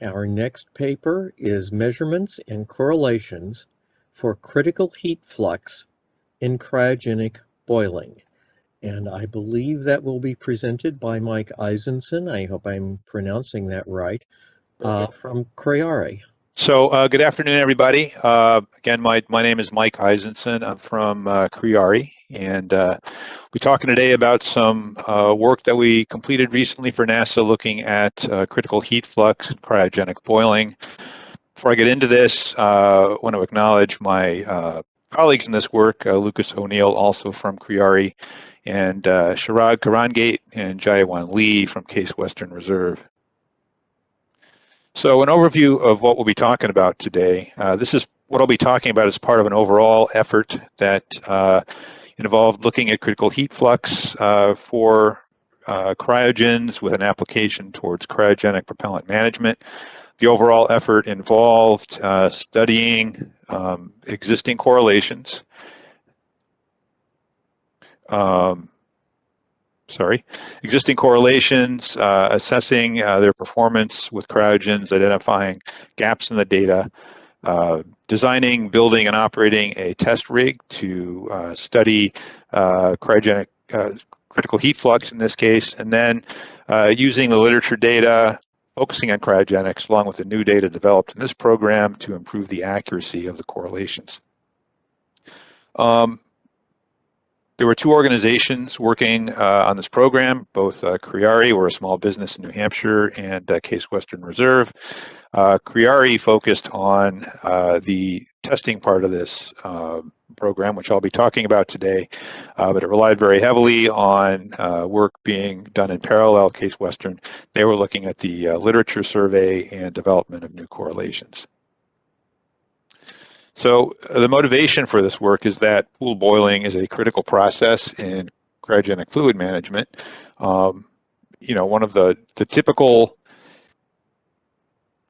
Our next paper is Measurements and Correlations for Critical Heat Flux in Cryogenic Boiling. And I believe that will be presented by Mike Izenson. I hope I'm pronouncing that right, from CRIARE. So good afternoon, everybody. Again, my name is Mike Izenson. I'm from CRIARE, and we're talking today about some work that we completed recently for NASA looking at critical heat flux and cryogenic boiling. Before I get into this, I want to acknowledge my colleagues in this work, Lucas O'Neill, also from CRIARE, and Sharad Karangate and Jayawan Lee from Case Western Reserve. So an overview of what we'll be talking about today. This is what I'll be talking about as part of an overall effort that involved looking at critical heat flux for cryogens with an application towards cryogenic propellant management. The overall effort involved studying existing correlations, existing correlations, assessing their performance with cryogens, identifying gaps in the data, designing, building, and operating a test rig to study cryogenic critical heat flux in this case, and then using the literature data, focusing on cryogenics, along with the new data developed in this program to improve the accuracy of the correlations. There were two organizations working on this program, both CRIARE, we're a small business in New Hampshire, and Case Western Reserve. CRIARE focused on the testing part of this program, which I'll be talking about today, but it relied very heavily on work being done in parallel. Case Western, they were looking at the literature survey and development of new correlations. So the motivation for this work is that pool boiling is a critical process in cryogenic fluid management. You know, one of the typical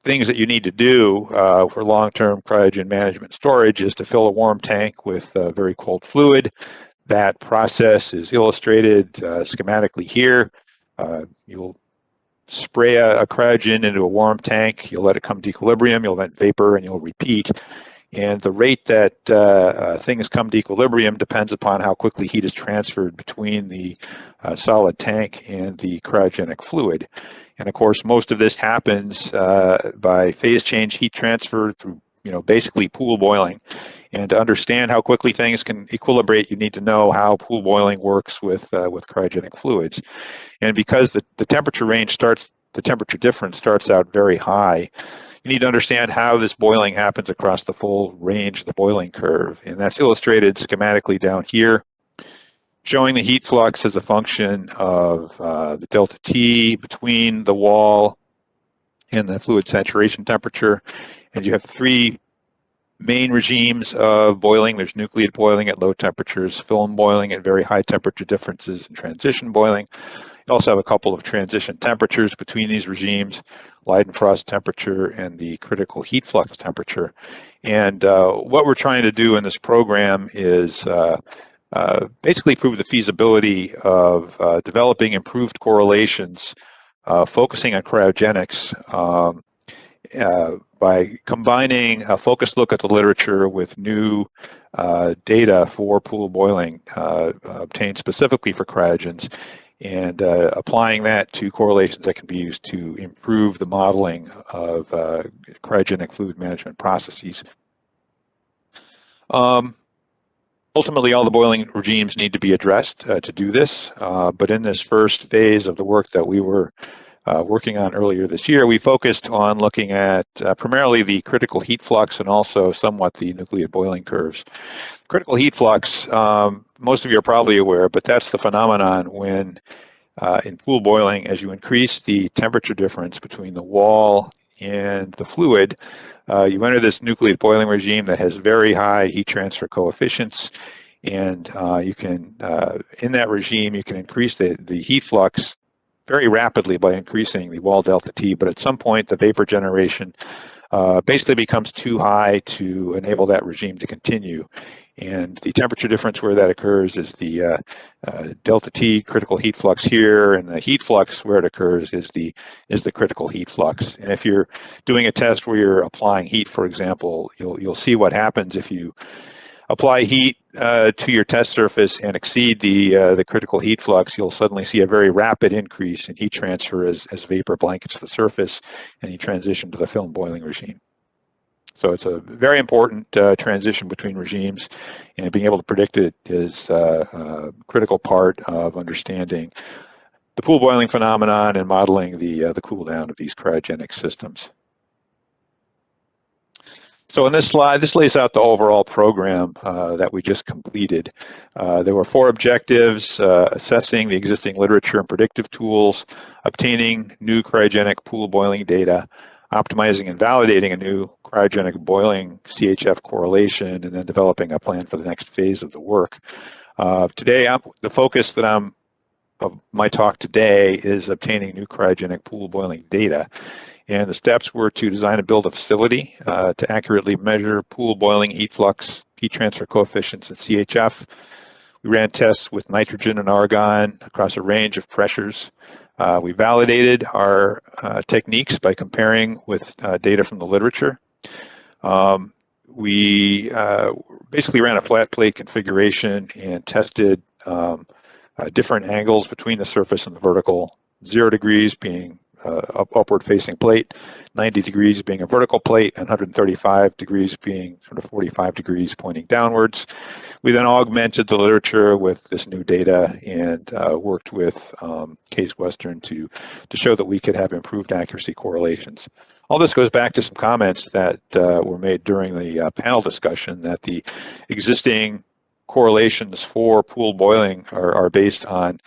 things that you need to do for long-term cryogen management storage is to fill a warm tank with very cold fluid. That process is illustrated schematically here. You'll spray a cryogen into a warm tank, you'll let it come to equilibrium, you'll vent vapor, and you'll repeat. And the rate that things come to equilibrium depends upon how quickly heat is transferred between the solid tank and the cryogenic fluid. And of course, most of this happens by phase change heat transfer through, basically pool boiling. And to understand how quickly things can equilibrate, you need to know how pool boiling works with cryogenic fluids. And because the temperature range the temperature difference starts out very high, you need to understand how this boiling happens across the full range of the boiling curve. And that's illustrated schematically down here, showing the heat flux as a function of the delta T between the wall and the fluid saturation temperature. And you have three main regimes of boiling. There's nucleate boiling at low temperatures, film boiling at very high temperature differences, and transition boiling. You also have a couple of transition temperatures between these regimes, Leidenfrost temperature and the critical heat flux temperature. And what we're trying to do in this program is basically prove the feasibility of developing improved correlations, focusing on cryogenics, by combining a focused look at the literature with new data for pool boiling obtained specifically for cryogens, and applying that to correlations that can be used to improve the modeling of cryogenic fluid management processes. Ultimately, all the boiling regimes need to be addressed to do this, but in this first phase of the work that we were working on earlier this year, we focused on looking at primarily the critical heat flux and also somewhat the nucleate boiling curves. Critical heat flux, most of you are probably aware, but that's the phenomenon when in pool boiling, as you increase the temperature difference between the wall and the fluid, you enter this nucleate boiling regime that has very high heat transfer coefficients, and you can, in that regime, you can increase the heat flux very rapidly by increasing the wall delta T, but at some point the vapor generation basically becomes too high to enable that regime to continue. And the temperature difference where that occurs is the delta T critical heat flux here, and the heat flux where it occurs is the critical heat flux. And if you're doing a test where you're applying heat, for example, you'll see what happens if you apply heat to your test surface and exceed the critical heat flux. You'll suddenly see a very rapid increase in heat transfer as vapor blankets the surface and you transition to the film boiling regime. So it's a very important transition between regimes, and being able to predict it is a critical part of understanding the pool boiling phenomenon and modeling the cool down of these cryogenic systems. So in this slide, this lays out the overall program that we just completed. There were 4 objectives: assessing the existing literature and predictive tools, obtaining new cryogenic pool boiling data, optimizing and validating a new cryogenic boiling CHF correlation, and then developing a plan for the next phase of the work. Today, the focus of my talk today is obtaining new cryogenic pool boiling data. And the steps were to design and build a facility to accurately measure pool boiling heat flux, heat transfer coefficients, and CHF. We ran tests with nitrogen and argon across a range of pressures. We validated our techniques by comparing with data from the literature. We basically ran a flat plate configuration and tested different angles between the surface and the vertical, 0 degrees being upward facing plate, 90 degrees being a vertical plate, and 135 degrees being sort of 45 degrees pointing downwards. We then augmented the literature with this new data and worked with Case Western to show that we could have improved accuracy correlations. All this goes back to some comments that were made during the panel discussion, that the existing correlations for pool boiling are based on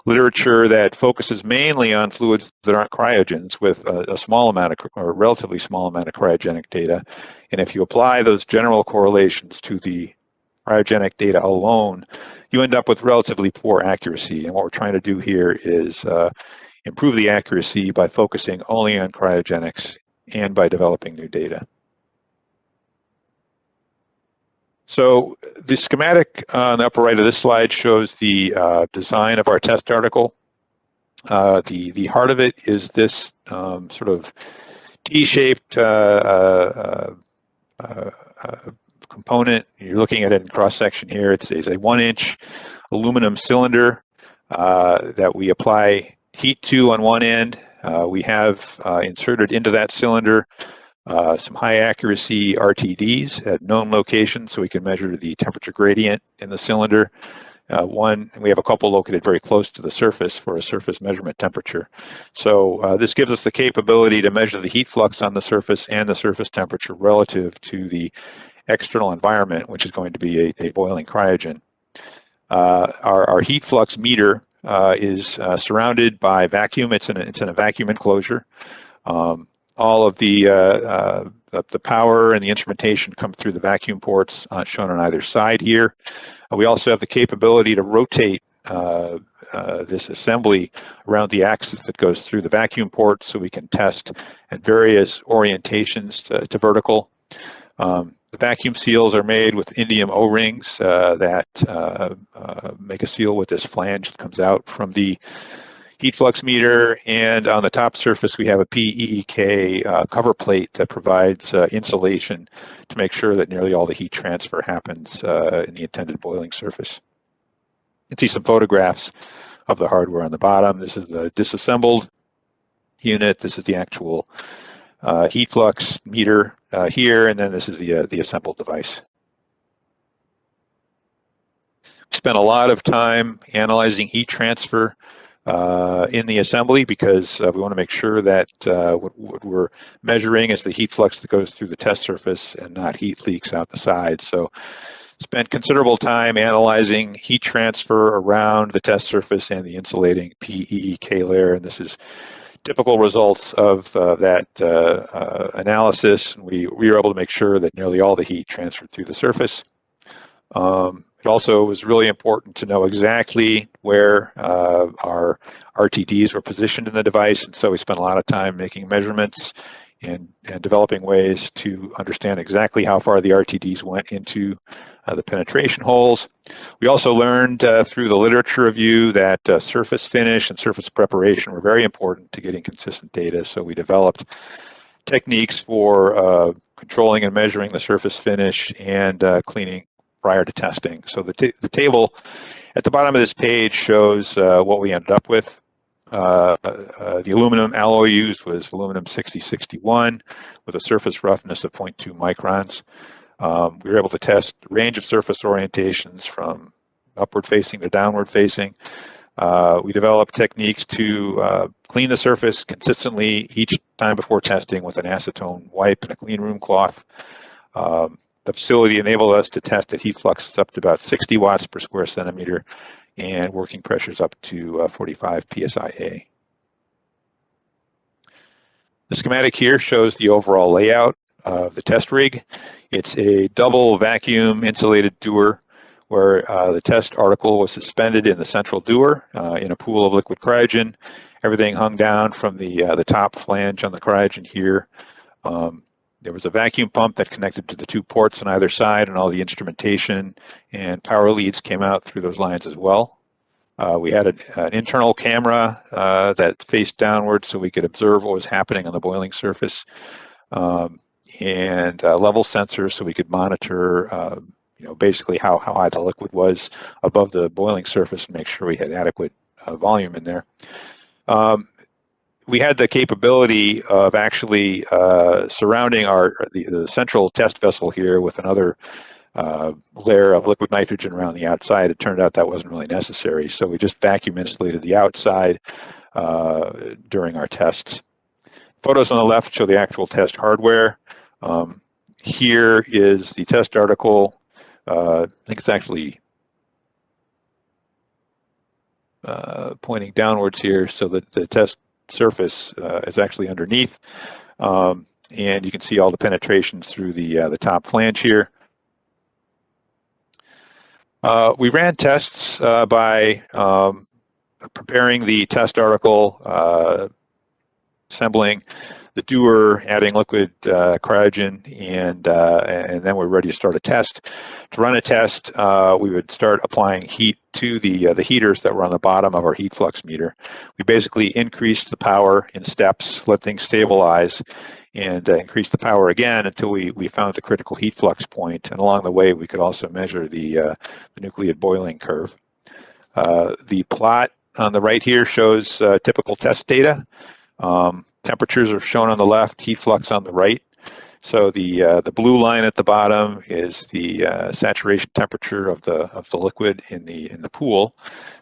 literature that focuses mainly on fluids that aren't cryogens, with a small amount of, or a relatively small amount of cryogenic data. And if you apply those general correlations to the cryogenic data alone, you end up with relatively poor accuracy. And what we're trying to do here is improve the accuracy by focusing only on cryogenics and by developing new data. So the schematic on the upper right of this slide shows the design of our test article. The heart of it is this sort of T-shaped component. You're looking at it in cross section here. It's a 1-inch aluminum cylinder that we apply heat to on one end. We have inserted into that cylinder some high accuracy RTDs at known locations, so we can measure the temperature gradient in the cylinder. We have a couple located very close to the surface for a surface measurement temperature. So this gives us the capability to measure the heat flux on the surface and the surface temperature relative to the external environment, which is going to be a boiling cryogen. Our heat flux meter is surrounded by vacuum. It's in a vacuum enclosure. All of the power and the instrumentation come through the vacuum ports shown on either side here. We also have the capability to rotate this assembly around the axis that goes through the vacuum port, so we can test at various orientations to vertical. The vacuum seals are made with indium O-rings that make a seal with this flange that comes out from the heat flux meter, and on the top surface we have a PEEK cover plate that provides insulation to make sure that nearly all the heat transfer happens in the intended boiling surface. You can see some photographs of the hardware on the bottom. This is the disassembled unit. This is the actual heat flux meter here, and then this is the assembled device. We spent a lot of time analyzing heat transfer in the assembly, because we want to make sure that what we're measuring is the heat flux that goes through the test surface and not heat leaks out the side. So spent considerable time analyzing heat transfer around the test surface and the insulating PEEK layer, and this is typical results of that analysis. We were able to make sure that nearly all the heat transferred through the surface. It also was really important to know exactly where our RTDs were positioned in the device, and so we spent a lot of time making measurements and developing ways to understand exactly how far the RTDs went into the penetration holes. We also learned through the literature review that surface finish and surface preparation were very important to getting consistent data. So we developed techniques for controlling and measuring the surface finish and cleaning prior to testing. So the table at the bottom of this page shows what we ended up with. The aluminum alloy used was aluminum 6061 with a surface roughness of 0.2 microns. We were able to test a range of surface orientations from upward facing to downward facing. We developed techniques to clean the surface consistently each time before testing with an acetone wipe and a clean room cloth. The facility enabled us to test at heat fluxes up to about 60 watts per square centimeter and working pressures up to 45 psia. The schematic here shows the overall layout of the test rig. It's a double vacuum insulated dewar where the test article was suspended in the central dewar in a pool of liquid cryogen. Everything hung down from the top flange on the cryogen here. There was a vacuum pump that connected to the two ports on either side, and all the instrumentation and power leads came out through those lines as well. We had an internal camera that faced downward so we could observe what was happening on the boiling surface, and level sensors so we could monitor basically how high the liquid was above the boiling surface and make sure we had adequate volume in there. We had the capability of actually surrounding the central test vessel here with another layer of liquid nitrogen around the outside. It turned out that wasn't really necessary, so we just vacuum insulated the outside during our tests. Photos on the left show the actual test hardware. Here is the test article. I think it's actually pointing downwards here, so that the test surface is actually underneath, and you can see all the penetrations through the top flange here. We ran tests by preparing the test article, assembling the dewar, adding liquid cryogen, and then we're ready to start a test. To run a test, we would start applying heat to the heaters that were on the bottom of our heat flux meter. We basically increased the power in steps, let things stabilize, and increased the power again until we found the critical heat flux point. And along the way, we could also measure the nucleate boiling curve. The plot on the right here shows typical test data. Temperatures are shown on the left, heat flux on the right. So the blue line at the bottom is the saturation temperature of the liquid in the pool.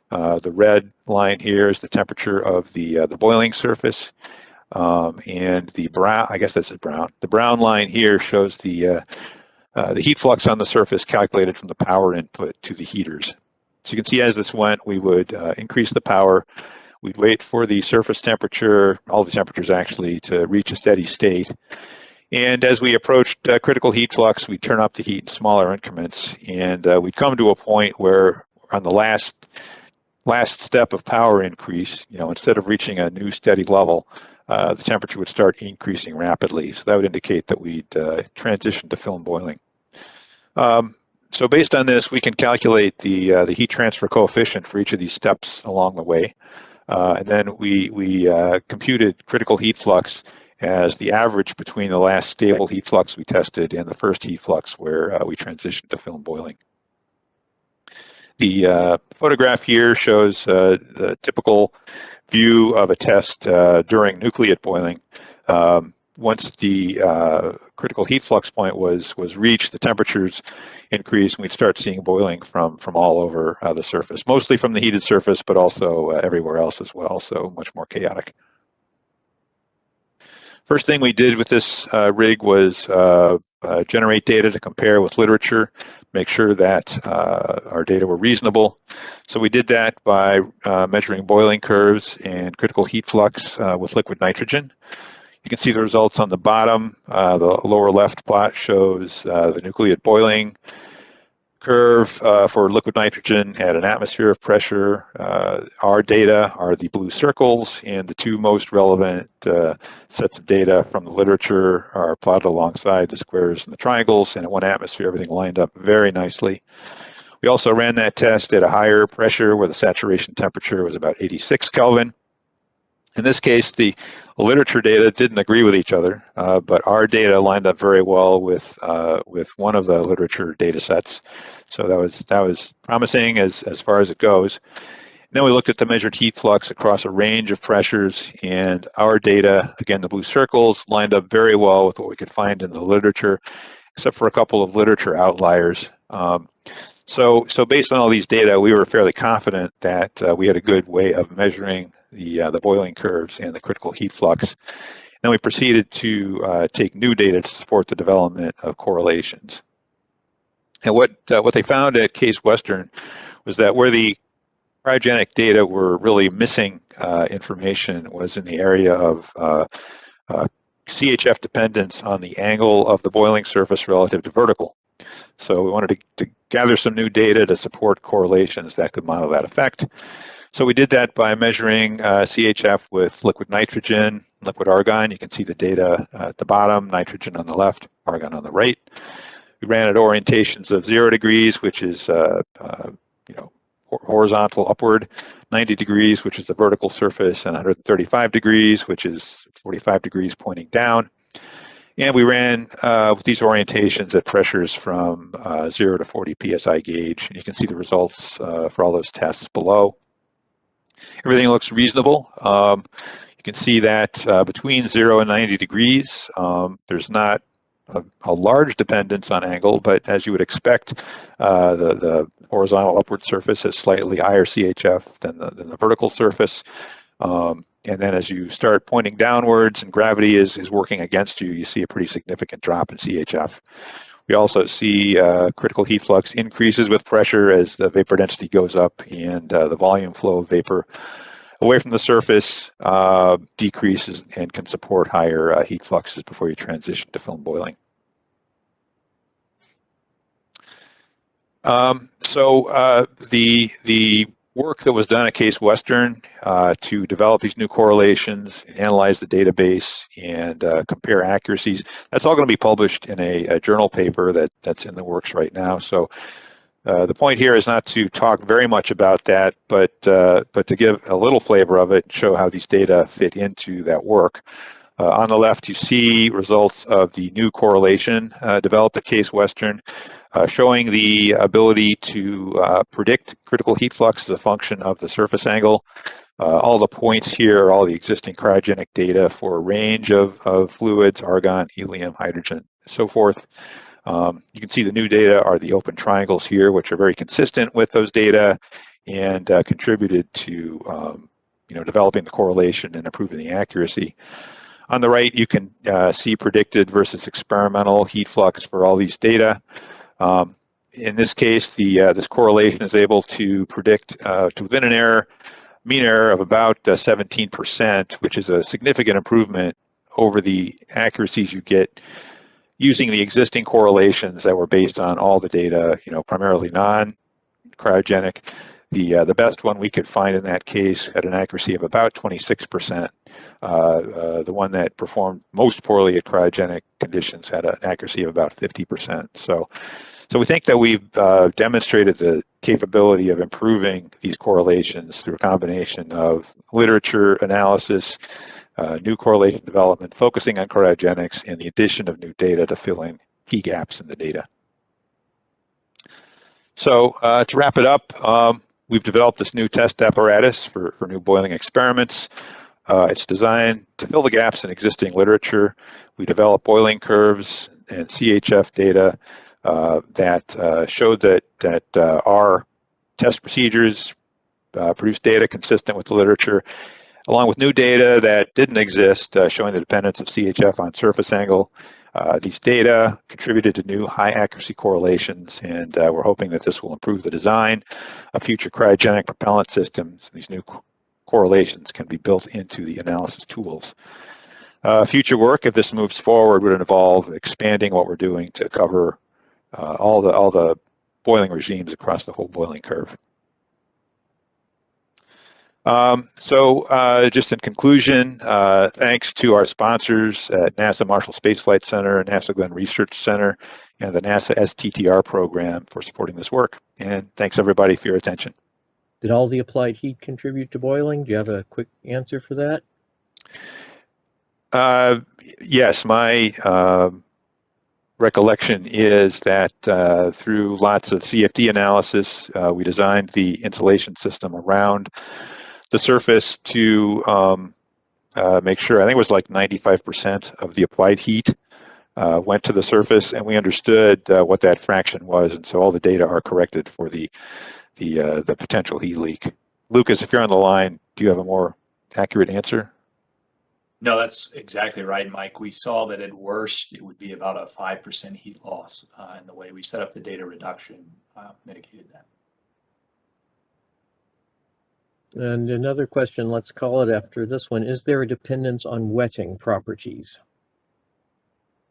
The red line here is the temperature of the boiling surface, and the brown, I guess that's brown. The brown line here shows the heat flux on the surface calculated from the power input to the heaters. So you can see as this went, we would increase the power. We'd wait for the surface temperature, all the temperatures actually, to reach a steady state. And as we approached critical heat flux, we'd turn up the heat in smaller increments, and we'd come to a point where on the last step of power increase, instead of reaching a new steady level, the temperature would start increasing rapidly. So that would indicate that we'd transition to film boiling. So based on this, we can calculate the heat transfer coefficient for each of these steps along the way. And then we computed critical heat flux as the average between the last stable heat flux we tested and the first heat flux where we transitioned to film boiling. The photograph here shows the typical view of a test during nucleate boiling. Once the critical heat flux point was reached, the temperatures increased, and we'd start seeing boiling from all over the surface, mostly from the heated surface, but also everywhere else as well, so much more chaotic. First thing we did with this rig was generate data to compare with literature, make sure that our data were reasonable. So we did that by measuring boiling curves and critical heat flux with liquid nitrogen. You can see the results on the bottom. The lower left plot shows the nucleate boiling curve for liquid nitrogen at an atmosphere of pressure. Our data are the blue circles, and the two most relevant sets of data from the literature are plotted alongside the squares and the triangles, and at 1 atmosphere, everything lined up very nicely. We also ran that test at a higher pressure where the saturation temperature was about 86 Kelvin. In this case, the literature data didn't agree with each other, but our data lined up very well with one of the literature data sets. So that was promising as far as it goes. And then we looked at the measured heat flux across a range of pressures, and our data, again, the blue circles, lined up very well with what we could find in the literature, except for a couple of literature outliers. So based on all these data, we were fairly confident that we had a good way of measuring the boiling curves and the critical heat flux. Then we proceeded to take new data to support the development of correlations. And what they found at Case Western was that where the cryogenic data were really missing information was in the area of CHF dependence on the angle of the boiling surface relative to vertical. So we wanted to gather some new data to support correlations that could model that effect. So we did that by measuring CHF with liquid nitrogen, liquid argon. You can see the data at the bottom, nitrogen on the left, argon on the right. We ran at orientations of 0 degrees, which is horizontal upward, 90 degrees, which is the vertical surface, and 135 degrees, which is 45 degrees pointing down. And we ran with these orientations at pressures from 0 to 40 psi gauge. And you can see the results for all those tests below. Everything looks reasonable. You can see that between 0 and 90 degrees, there's not a large dependence on angle, but as you would expect, the horizontal upward surface has slightly higher CHF than the vertical surface. And then as you start pointing downwards and gravity is working against you, you see a pretty significant drop in CHF. We also see critical heat flux increases with pressure as the vapor density goes up and the volume flow of vapor away from the surface decreases and can support higher heat fluxes before you transition to film boiling. The work that was done at Case Western to develop these new correlations, analyze the database, and compare accuracies, that's all going to be published in a journal paper that's in the works right now. So the point here is not to talk very much about that, but to give a little flavor of it and show how these data fit into that work. On the left, you see results of the new correlation developed at Case Western, showing the ability to predict critical heat flux as a function of the surface angle. All the points here are all the existing cryogenic data for a range of fluids, argon, helium, hydrogen, and so forth. You can see the new data are the open triangles here, which are very consistent with those data and contributed to developing the correlation and improving the accuracy. On the right, you can see predicted versus experimental heat flux for all these data. In this case, this correlation is able to predict to within an mean error of about 17%, which is a significant improvement over the accuracies you get using the existing correlations that were based on all the data, primarily non-cryogenic. The best one we could find in that case had an accuracy of about 26%. The one that performed most poorly at cryogenic conditions had an accuracy of about 50%. So we think that we've demonstrated the capability of improving these correlations through a combination of literature analysis, new correlation development, focusing on cryogenics, and the addition of new data to fill in key gaps in the data. So to wrap it up, we've developed this new test apparatus for new boiling experiments. It's designed to fill the gaps in existing literature. We developed boiling curves and CHF data that showed that our test procedures produce data consistent with the literature, along with new data that didn't exist, showing the dependence of CHF on surface angle. These data contributed to new high accuracy correlations, and we're hoping that this will improve the design of future cryogenic propellant systems. These new correlations can be built into the analysis tools. Future work, if this moves forward, would involve expanding what we're doing to cover all the boiling regimes across the whole boiling curve. Just in conclusion, thanks to our sponsors at NASA Marshall Space Flight Center, NASA Glenn Research Center, and the NASA STTR program for supporting this work. And thanks everybody for your attention. Did all the applied heat contribute to boiling? Do you have a quick answer for that? Yes, my recollection is that through lots of CFD analysis, we designed the insulation system around the surface to make sure, I think it was like 95% of the applied heat went to the surface, and we understood what that fraction was, and so all the data are corrected for the potential heat leak. Lucas, if you're on the line, do you have a more accurate answer? No, that's exactly right, Mike. We saw that at worst, it would be about a 5% heat loss, and the way we set up the data reduction mitigated that. And another question, let's call it after this one. Is there a dependence on wetting properties?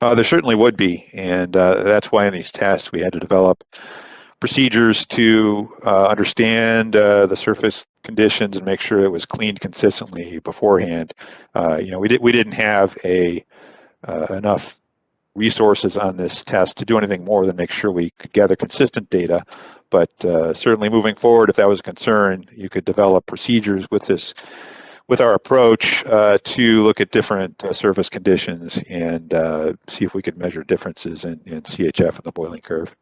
There certainly would be, and that's why in these tests we had to develop procedures to understand the surface conditions and make sure it was cleaned consistently beforehand. We didn't have enough resources on this test to do anything more than make sure we could gather consistent data. But certainly moving forward, if that was a concern, you could develop procedures with our approach to look at different surface conditions and see if we could measure differences in CHF in the boiling curve.